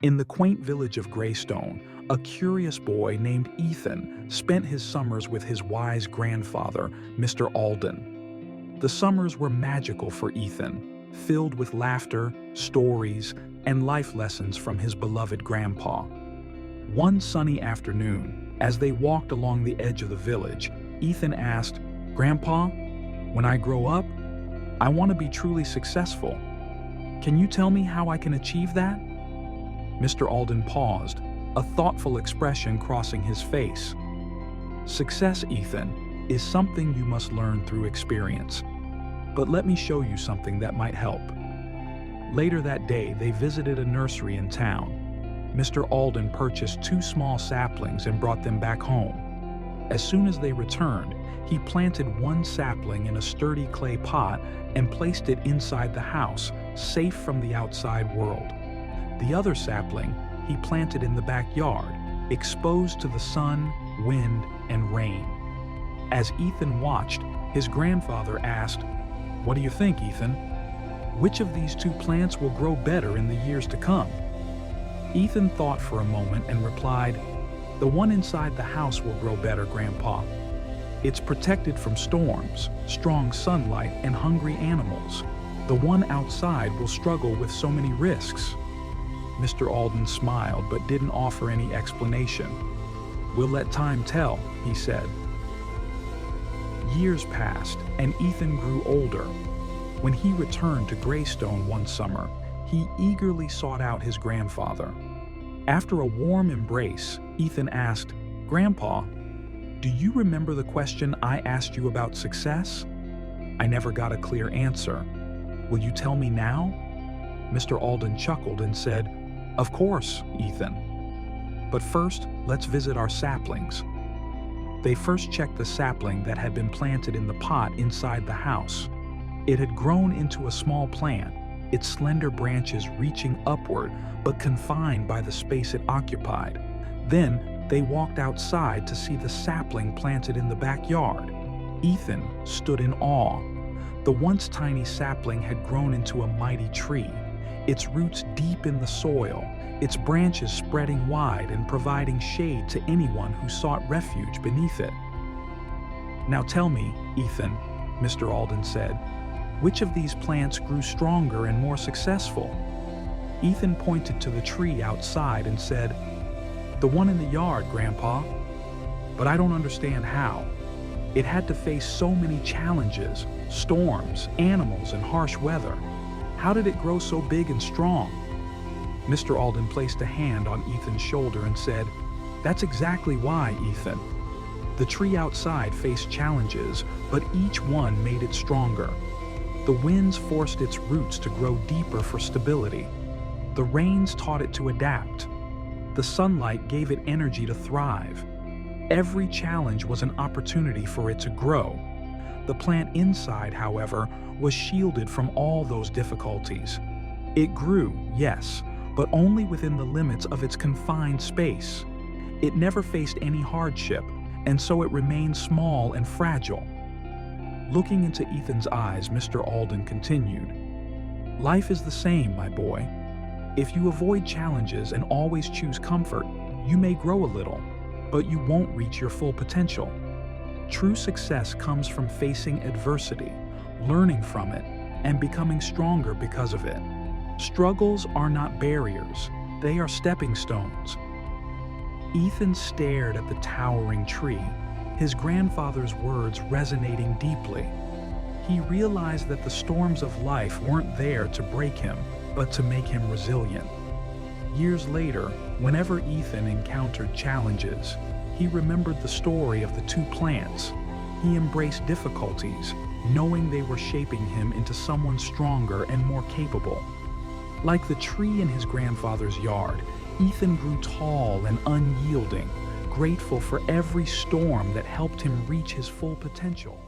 In the quaint village of Greystone, a curious boy named Ethan spent his summers with his wise grandfather, Mr. Alden. The summers were magical for Ethan, filled with laughter, stories, and life lessons from his beloved grandpa. One sunny afternoon, as they walked along the edge of the village, Ethan asked, "Grandpa, when I grow up, I want to be truly successful. Can you tell me how I can achieve that?" Mr. Alden paused, a thoughtful expression crossing his face. "Success, Ethan, is something you must learn through experience. But let me show you something that might help." Later that day, they visited a nursery in town. Mr. Alden purchased 2 small saplings and brought them back home. As soon as they returned, he planted one sapling in a sturdy clay pot and placed it inside the house, safe from the outside world. The other sapling he planted in the backyard, exposed to the sun, wind, and rain. As Ethan watched, his grandfather asked, "What do you think, Ethan? Which of these 2 plants will grow better in the years to come?" Ethan thought for a moment and replied, "The one inside the house will grow better, Grandpa. It's protected from storms, strong sunlight, and hungry animals. The one outside will struggle with so many risks." Mr. Alden smiled but didn't offer any explanation. "We'll let time tell," he said. Years passed, and Ethan grew older. When he returned to Greystone one summer, he eagerly sought out his grandfather. After a warm embrace, Ethan asked, "Grandpa, do you remember the question I asked you about success? I never got a clear answer. Will you tell me now?" Mr. Alden chuckled and said, "Of course, Ethan. But first, let's visit our saplings." They first checked the sapling that had been planted in the pot inside the house. It had grown into a small plant, its slender branches reaching upward but confined by the space it occupied. Then, they walked outside to see the sapling planted in the backyard. Ethan stood in awe. The once tiny sapling had grown into a mighty tree, its roots deep in the soil, its branches spreading wide and providing shade to anyone who sought refuge beneath it. "Now tell me, Ethan," Mr. Alden said, "which of these plants grew stronger and more successful?" Ethan pointed to the tree outside and said, "The one in the yard, Grandpa. But I don't understand how. It had to face so many challenges, storms, animals, and harsh weather. How did it grow so big and strong?" Mr. Alden placed a hand on Ethan's shoulder and said, "That's exactly why, Ethan. The tree outside faced challenges, but each one made it stronger. The winds forced its roots to grow deeper for stability. The rains taught it to adapt. The sunlight gave it energy to thrive. Every challenge was an opportunity for it to grow. The plant inside, however, was shielded from all those difficulties. It grew, yes, but only within the limits of its confined space. It never faced any hardship, and so it remained small and fragile." Looking into Ethan's eyes, Mr. Alden continued, "Life is the same, my boy. If you avoid challenges and always choose comfort, you may grow a little, but you won't reach your full potential. True success comes from facing adversity, learning from it, and becoming stronger because of it. Struggles are not barriers, they are stepping stones." Ethan stared at the towering tree, his grandfather's words resonating deeply. He realized that the storms of life weren't there to break him, but to make him resilient. Years later, whenever Ethan encountered challenges, he remembered the story of the 2 plants. He embraced difficulties, knowing they were shaping him into someone stronger and more capable. Like the tree in his grandfather's yard, Ethan grew tall and unyielding, grateful for every storm that helped him reach his full potential.